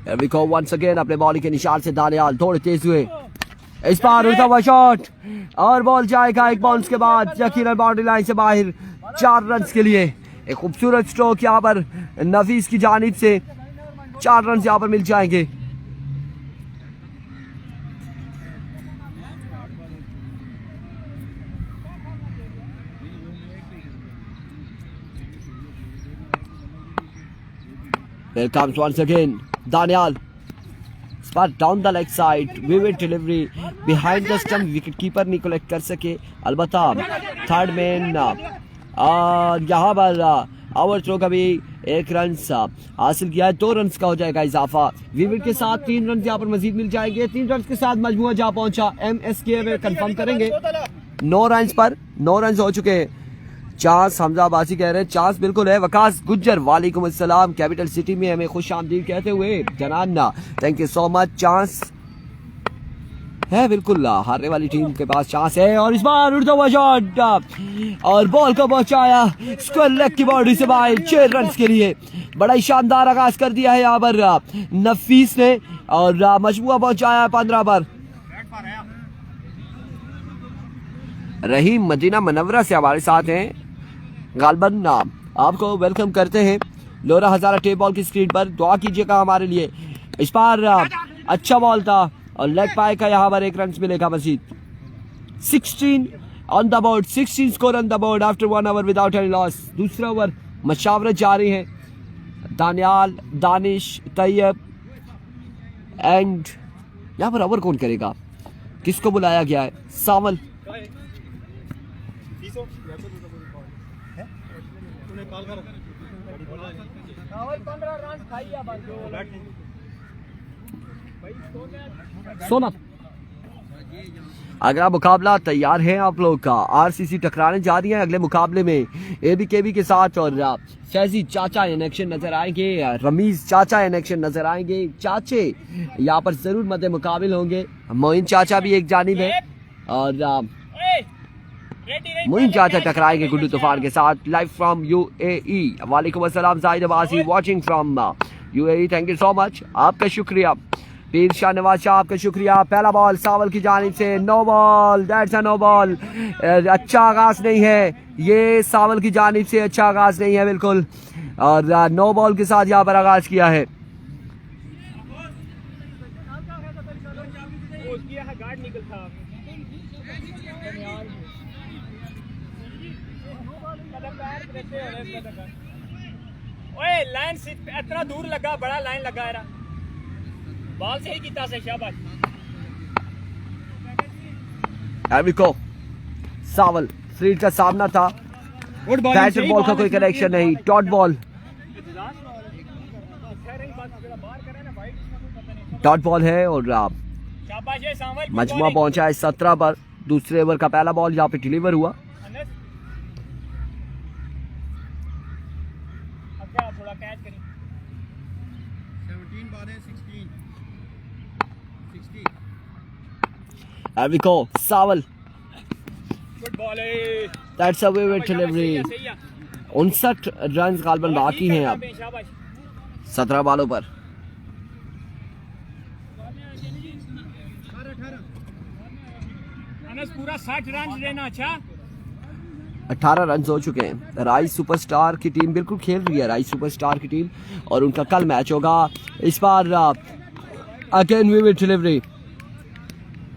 S1: Here we go once again, अपने बॉलिंग के निशान से दानियाल थोड़े तेज हुए, इस बार उड़ता हुआ शॉट और बॉल जाएगा एक बाउंस के बाद यकीनन बाउंड्री लाइन से बाहर। 4 रन के लिए एक खूबसूरत स्ट्रोक यहाँ पर नफीस की जानिब से, 4 रन यहाँ पर मिल जाएंगे। Here comes once again Daniel. Spot down the leg side, vivid delivery behind the stump, wicket keeper नहीं कलेक्ट कर सके। अलबत्ता थर्ड मैन और यहाँ पर ओवर थ्रो का भी 1 रन हासिल किया है, 2 रन का हो जाएगा इजाफा। विकेट के साथ 3 रन यहाँ पर मजीद मिल जाएंगे। 3 रन के साथ मजमूआ जा पहुंचा MSK में, कंफर्म करेंगे 9 रन पर 9 रन हो चुके हैं। चांस हमजा अब्बासी कह रहे हैं, चांस बिल्कुल है। वकास गुज्जर वालेकुम अस्सलाम, कैपिटल सिटी में हमें खुश आमदीद कहते हुए जनाना, thank you so much. Chance है बिल्कुल, हारने वाली टीम के पास चांस है और इस बार उड़ता हुआ शॉट और बॉल को पहुंचाया स्क्वायर लेग की बाउंड्री से बाहर, 6 रन के लिए। बड़ा ही शानदार आगाज कर दिया है यहाँ पर नफीस ने और मजमूआ पहुंचाया 15 पर। रहीम मदीना मनवरा से हमारे साथ हैं, गालबन आपको वेलकम करते हैं। लोरा हजारा टेप बॉल की स्क्रीन पर दुआ कीजिएगा हमारे लिए। इस बार अच्छा बॉल था और लेग पाए का यहाँ पर 1 रन मिलेगा मजीद। 16 on the board, 16 score on the board after 1 over without any loss. दूसरा ओवर मशावरत जारी है। दानियाल, दानिश, तैयब एंड यहाँ पर ओवर कौन करेगा, किसको बुलाया गया है? सावल सोना। अगला मुकाबला तैयार है आप लोग का, आरसीसी टकराने जा रही है अगले मुकाबले में एबीकेबी के साथ और फैजी चाचा इन एक्शन नजर आएंगे, रमीज चाचा इन एक्शन नजर आएंगे। चाचे यहाँ पर जरूर मद्दे मुकाबिल होंगे। मोइन चाचा भी एक जानिब है और मोइन चाचा टकराएंगे गुड्डू तूफान के साथ। लाइव फ्रॉम यूएई, वालेकुम अस्सलाम Zahid Abbasi watching from UAE, thank you so much, आपका शुक्रिया। पीर शाह नवाज शाह आपका शुक्रिया। पहला बॉल सावल की जानिब से, no ball, that's a no ball. अच्छा आगाज नहीं है ये सावल की जानिब से, अच्छा आगाज नहीं है बिल्कुल, और नो बॉल के साथ यहाँ पर आगाज किया है।
S3: ओए लाइन से इतना दूर लगा, बड़ा लाइन लगा है, बॉल सही कीता से शाबाश।
S1: एविको सावल फ्रीड का सामना था, बैटर बॉल का कोई कनेक्शन नहीं, डॉट बॉल, डॉट बॉल है और मजमुआ पहुंचा है 17 पर। दूसरे ओवर का पहला बॉल यहाँ पे डिलीवर हुआ।
S3: थोड़ा कैच करें,
S2: 17 बालें 16
S1: एविको सावल,
S3: गुड बॉल है,
S1: that's a vivid delivery. 59 run गालबन बाकी हैं अब 17 बॉलों पर।
S3: 18 पूरा 60 रन लेना। अच्छा
S1: 18 रन हो चुके हैं। राइस सुपरस्टार की टीम बिल्कुल खेल रही है, राइस सुपरस्टार की टीम, और उनका कल मैच होगा। इस बार अगेन विविड डिलीवरी,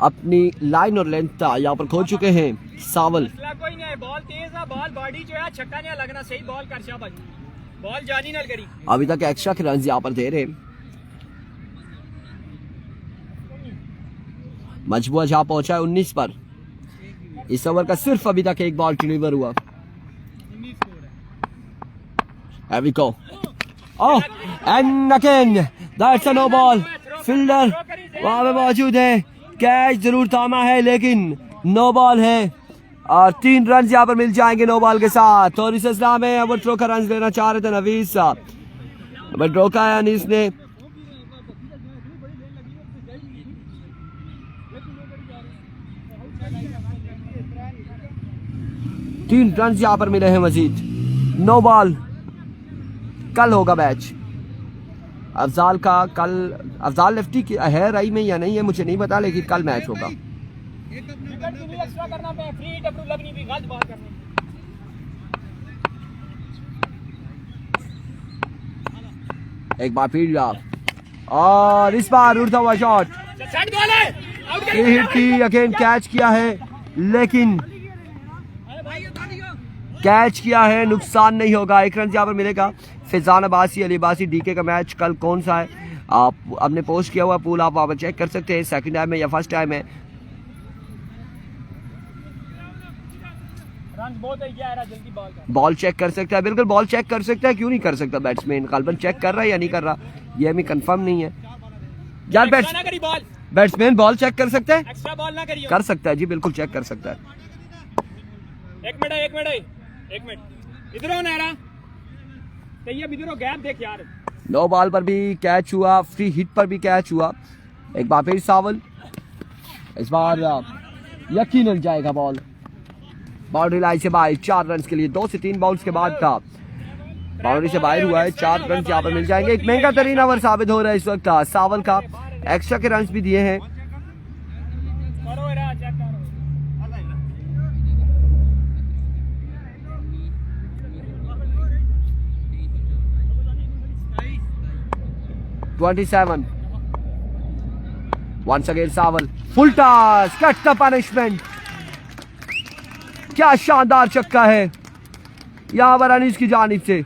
S1: अपनी लाइन और लेंथ यहाँ पर खो चुके हैं सावल।
S3: कोई नहीं, बॉल तेज है, बॉल बॉडी जो है छक्का नहीं लगना, सही बॉल कर शाबाश, बॉल जानी ना करी।
S1: अभी तक एक्स्ट्रा के रन यहाँ पर दे रहे हैं। मजबूआ जहाँ पहुंचा है 19 पर। इस ओवर का सिर्फ अभी तक एक बॉल डिलीवर हुआ। एविको, oh and again that's a no ball. Fielder वहां पे मौजूद है, कैच जरूर थामा है लेकिन नो बॉल है, और 3 रन यहाँ पर मिल जाएंगे नो बॉल के साथ। और इस असला में अब ट्रो का रन लेना चाह रहे थे नवीस साहब, बट रोका है अनीस ने। तीन रन यहाँ पर मिले हैं मजीद, नो बॉल। कल होगा मैच अफजाल का, कल अफजाल लेफ्टी है रई में या नहीं है मुझे नहीं पता, लेकिन कल मैच होगा। एक बार फिर और इस बार उड़ता हुआ शॉट, हिट की, अगेन कैच किया है, लेकिन कैच किया है, नुकसान नहीं होगा। 1 रन यहाँ पर मिलेगा। फैजान अब्बासी, अली अब्बासी, डीके का मैच कल कौन सा है आप आपने पोस्ट किया हुआ पूल, आप वहाँ पर चेक कर सकते हैं, सेकंड टाइम है या फर्स्ट टाइम है। बॉल चेक कर सकता है, बिल्कुल बॉल चेक कर सकता है, क्यों नहीं कर सकता बैट्समैन। गालबन चेक कर रहा है या नहीं कर रहा ये हमें कंफर्म नहीं है यार। बैट्समैन बॉल चेक कर सकता है,
S3: एक्स्ट्रा बॉल ना करिए।
S1: कर सकता है जी, बिल्कुल चेक कर सकता है।
S3: एक मिनट इधर हो नारा, तैयब इधर हो, गैप देख यार।
S1: नो बॉल पर भी कैच हुआ, फ्री हिट पर भी कैच हुआ। एक बार फिर सावल, इस बार यकीनन जाएगा बॉल, बाउंड्री लाइन से बाहर 4 रन के लिए। 2 से 3 बॉल्स के बाद था बाउंड्री से बाहर हुआ है, 4 रन यहाँ पर मिल जाएंगे। एक महंगा तरीन ओवर साबित हो रहा है इस वक्त सावल का, एक्स्ट्रा के रन भी दिए हैं।
S3: करो एरा, चेक करो।
S1: 27 once again Sawal, full toss, cut the punishment. क्या शानदार छक्का है यहाँ पर अनीस की जानिब से।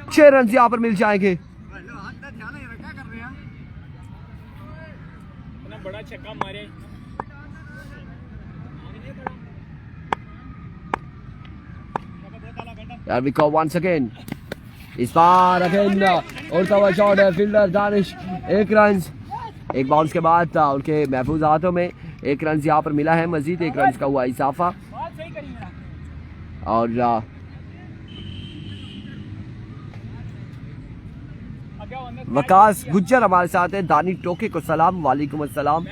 S1: 6 रन यहाँ पर मिल जाएंगे।
S3: बड़ा छक्का मारे।
S1: There we go once again. इस बार अगेन उड़ता हुआ शॉट है, फील्डर दानिश 1 रन, एक बाउंस के बाद था उनके महफूज हाथों में। 1 रन यहाँ पर मिला है, मजीद 1 रन का हुआ इजाफा। और वकास गुज्जर हमारे साथ है। दानी टोके को सलाम, वालेकुम अस्सलाम।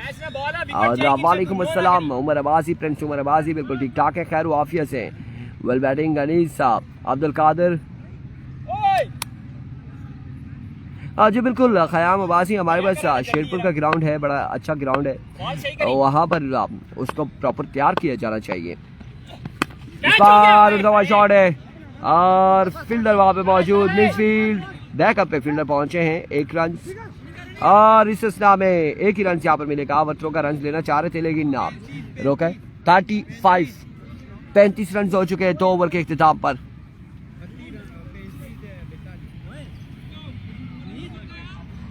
S1: और वालेकुम अस्सलाम उमर अब्बासी, प्रिंस उमर अब्बासी, बिल्कुल ठीक ठाक है, खैर वाफिया से। वेल बैटिंग अनीस साहब, अब्दुल कादिर जी बिल्कुल ख़याम अब्बासी, हमारे पास शेरपुर का ग्राउंड है, बड़ा अच्छा ग्राउंड है,
S3: बॉल सही
S1: और
S3: करी।
S1: वहाँ पर उसको प्रॉपर तैयार किया जाना चाहिए। इस बार उड़ता शॉट है और फील्डर वहाँ पे मौजूद, मिडफील्ड बैकअप पे फील्डर पहुंचे हैं, 1 रन, और इस सिलसिला में एक ही रन यहाँ पर मिलेगा। ओवरथ्रो का रन लेना चाह रहे थे लेकिन रोका है। 35 रन हो चुके हैं 2 ओवर के इख्तिताम पर।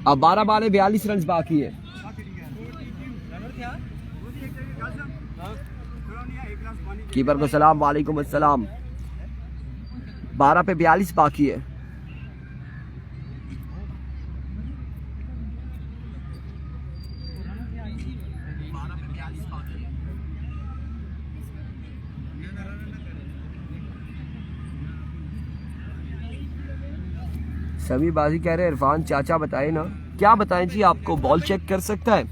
S1: अब 12 बाले 42 रन बाकी है। कीपर को सलाम, वालेकुम अस्सलाम। 12 पे 42 बाकी है। सभी बाजी कह रहे हैं इरफान चाचा बताए ना, क्या बताएं जी आपको, बॉल चेक कर सकता है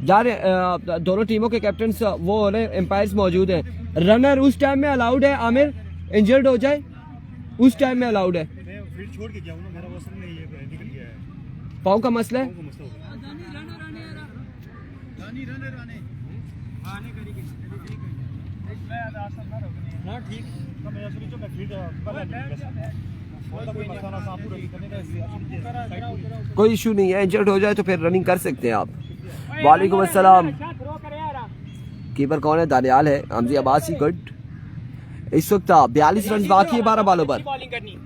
S1: यार। दोनों टीमों के कैप्टन वो हो रहे, एम्पायर्स मौजूद हैं। रनर उस टाइम में अलाउड है, आमिर इंजर्ड हो जाए उस टाइम में अलाउड है।
S4: फील्ड छोड़ के जाऊँ ना, मेरा वॉशरूम में ये निकल गया है,
S1: पाँव का मसला है।
S4: को मसला हो गया। हाँ ठीक, तो मैं असली जो मैं फील्ड बना नहीं बस होता कोई मसला ना सांप पूरा करने का साइड
S1: कोई इशू नहीं है, इंजर्ड हो जाए तो फिर रनिंग कर सकते हैं आप। वालेकुम अस्सलाम।
S3: अच्छा थ्रो करे यार।
S1: कीपर कौन है? दानियाल है, हमजी अब्बासी। गुड। इस वक्त 42 रन बाकी है 12 बालों पर।
S3: बॉलिंग करनी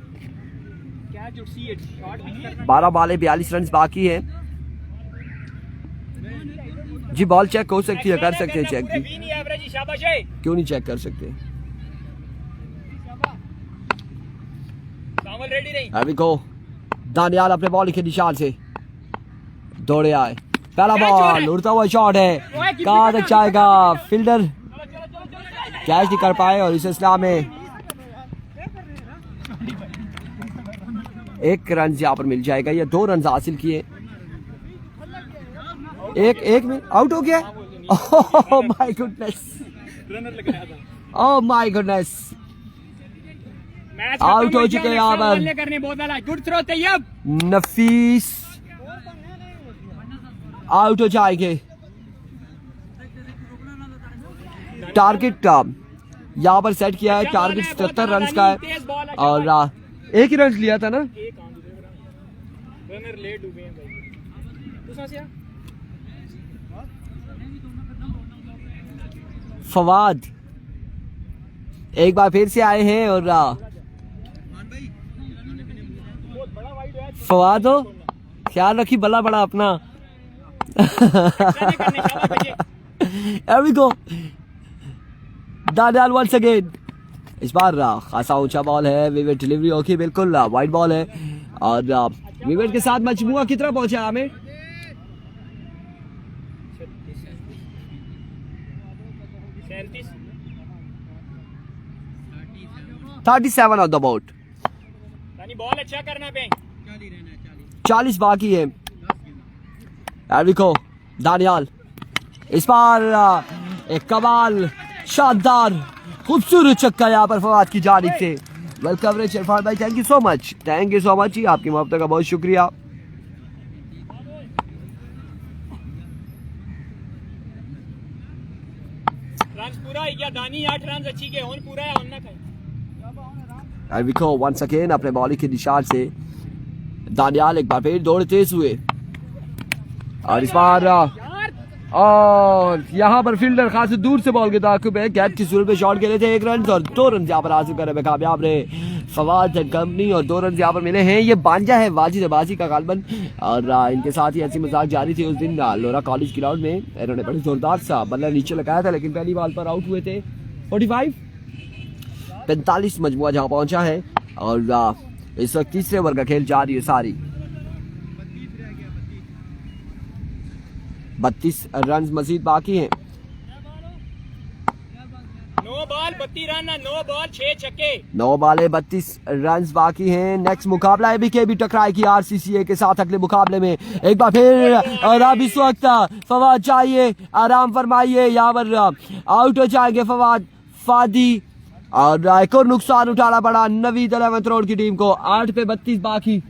S3: क्या जुड़सी है, शॉट भी करना।
S1: 12 बाले 42 रन बाकी है जी। बॉल चेक हो सकती है, कर सकते हैं चेक भी,
S3: भी नहीं एवरेज, शाबाश है।
S1: क्यों नहीं चेक कर सकते।
S3: कामल रेडी नहीं।
S1: अभी को दानियाल अपने बॉल के निशान से दौड़े आए, पहला बॉल उड़ता हुआ शॉट है, कहाँ तक जाएगा, फील्डर कैच नहीं कर पाए, और इस सिलसिला में 1 रन यहाँ पर मिल जाएगा। ये 2 रन हासिल किए। एक में आउट हो गया। ओह माय गुडनेस,
S4: रनर लगाया था।
S1: Oh my goodness,
S3: match
S1: out हो चुके हैं यहाँ पर।
S3: बल्ले करने बहुत वाला गुड थ्रो तैयब।
S1: नफीस आउट हो जाएंगे। टारगेट यहाँ पर सेट किया है, टारगेट 77 रन का है, और 1 ही रन लिया था ना।
S3: रनर लेट डूबे हैं भाई। दूसरा से
S1: फवाद एक बार फिर से आए हैं, और फवाद हो, ख्याल रखी बल्ला बड़ा अपना। There we go. Daniyal once again। इस बार खासा ऊंचा बॉल है, विवेट डिलीवरी ओके, बिल्कुल वाइड बॉल है, और विवेट के साथ मजमुआ कितना पहुंचा है हमें? 37 ऑन द बोट।
S3: बॉल अच्छा करना पे
S1: 40 बाकी है। देखो दानियाल इस बार एक कमाल, शानदार, खूबसूरत छक्का यहाँ पर फवाद की जानिब से। वेल कवरेज इरफान भाई, thank you so much, thank you so much ji, आपकी मोहब्बत का बहुत शुक्रिया।
S3: रन पूरा हो गया दानी, 8 रन अच्छी के होन पूरा है, होन ना कहीं।
S1: देखो वंस अगेन अपने बॉलिंग के निशान से दानियाल एक बार फिर दौड़ तेज हुए, और इस बार और यहाँ पर फील्डर खास दूर से बॉल के ताक़ुब है, कैच की सूरत में शॉट खेले थे, 1 रन, और 2 रन यहाँ पर हासिल करने में कामयाब रहे फवाद एंड कंपनी, और 2 रन यहाँ पर मिले हैं। ये बांजा है वाजिद अब्बासी का गालबन, और इनके साथ ही ऐसी मजाक जारी थी उस दिन लोरा कॉलेज ग्राउंड में। इन्होंने बड़ी जोरदार सा बल्ला नीचे लगाया था, लेकिन पहली बॉल पर आउट हुए थे। 45 मजमुआ जहाँ पहुंचा है, और इस वक्त तीसरे ओवर का खेल जारी है सारी। 32 रन मजीद बाकी हैं।
S3: 9 बॉल 32 रन, 9 बॉल 6 छक्के।
S1: 9 बाले 32 रन बाकी हैं। नेक्स्ट मुकाबला एबीके भी टकराएगी आरसीसीए के साथ अगले मुकाबले में एक बार फिर, और अब इस वक्त फवाद चाहिए, आराम फरमाइए, यहाँ पर आउट हो जाएंगे फवाद फादी, और एक और नुकसान उठाना पड़ा नवीद 11th रोड की टीम को। 8 पे 32 बाकी।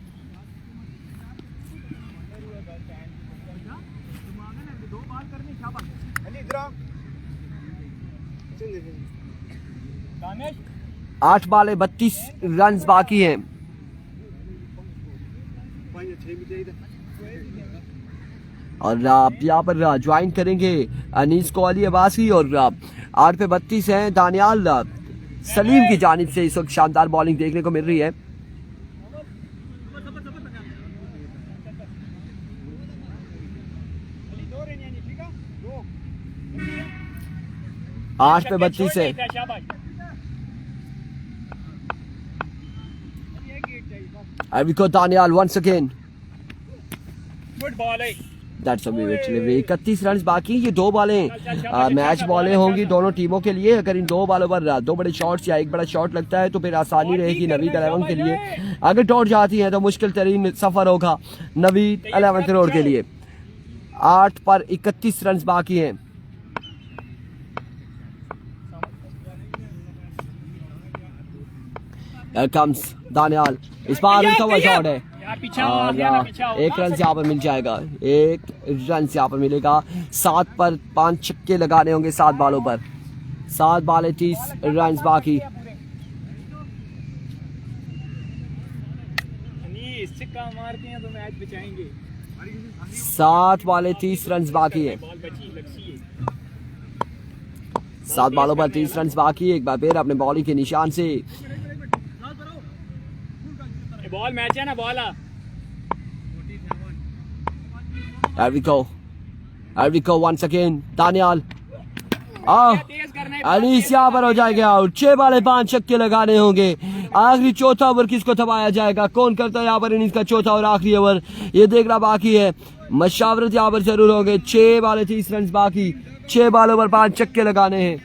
S3: दानिश
S1: 8 बालें 32 रन बाकी हैं। और आप यहाँ पर ज्वाइन करेंगे अनीस को अली अब्बासी और 8 पे 32 हैं। दानियाल सलीम की जानिब से इस वक्त शानदार बॉलिंग देखने को मिल रही है। आठ पे 32 है। Aviko Daniel once again.
S3: Good ball है।
S1: That's a great delivery. 31 run बाकी। ये 2 बालें मैच बॉलें होंगी दोनों टीमों के लिए। अगर इन 2 बालों पर 2 बड़े शॉट्स या एक बड़ा शॉट लगता है तो फिर आसानी रहेगी नवीद 11 के लिए। अगर टॉट जाती है तो मुश्किल तरीन सफर होगा नवीद 11 रोड के लिए। 8 पर 31 रन बाकी हैं। Here comes Daniyal. इस बार उनका वो शॉट है और 1 रन यहाँ पर मिल जाएगा। 1 रन यहाँ पर मिलेगा। 7 पर 5 छक्के लगाने होंगे 7 बालों पर। 7 बालें 30 रन बाकी।
S3: सिक्का मारते हैं तो मैच बचाएंगे।
S1: 7 बालें 30 रन बाकी है। 7 बालों पर 30 रन बाकी। एक बार फिर अपने बॉलिंग के निशान से
S3: बॉल मैच है ना ball.
S1: Here we go once again. Danial Anees यहाँ पर हो जाएगा आउट। 6 बाले 5 छक्के लगाने होंगे। आखिरी चौथा ओवर किसको थमाया जाएगा? कौन करता है यहाँ पर इनिंग्स का चौथा और आखिरी ओवर? ये देखना बाकी है। मशावरत यहाँ पर जरूर होंगे। 6 बाले 30 रन बाकी। 6 बालों पर 5 छक्के लगाने हैं।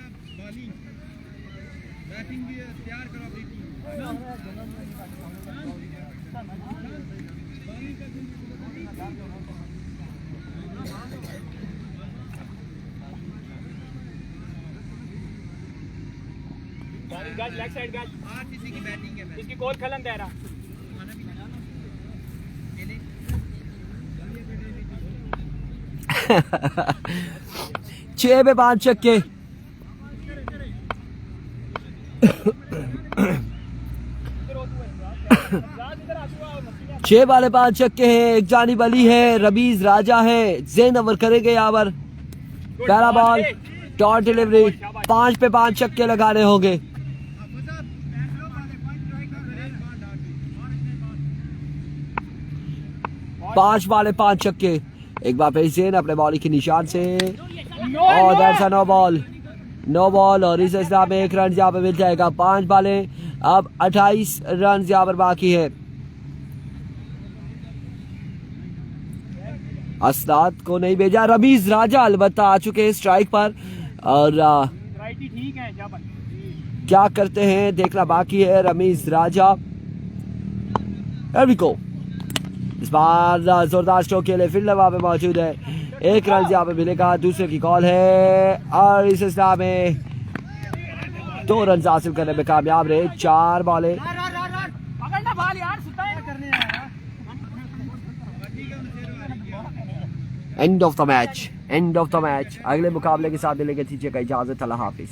S3: लेग साइड गाज इसकी कॉल खलन दे रहा।
S1: छह पे 5 छक्के। 6 बाले 5 छक्के हैं। एक जानिब अली है, रमीज राजा है। ज़ेन ओवर करेंगे यहाँ पर। पहला बॉल डॉट डिलीवरी। 5 पे 5 छक्के लगाने होंगे। 5 बाले 5 छक्के। एक बार फिर ज़ेन अपने बॉलिंग के निशान से और that's a no ball. No ball और इस सिलसिला में 1 रन यहाँ पे मिल जाएगा। 5 बाले अब 28 रन यहाँ पर बाकी है। असनाद को नहीं भेजा। रमीज राजा अलबत्ता आ चुके हैं स्ट्राइक पर और
S3: ठीक है
S1: क्या करते हैं देखना बाकी है। रमीज राजा इस बार जोरदार स्ट्रोक के लिए फील्डर वहां पे मौजूद है। 1 रन यहाँ पे मिलेगा। दूसरे की कॉल है और इस सिलसिला में 2 रन हासिल करने में कामयाब रहे। 4 बॉलें। End of the match. अगले मुकाबले के साथ मिलेंगे। दीजिएगा इजाजत। अल्लाह हाफिज।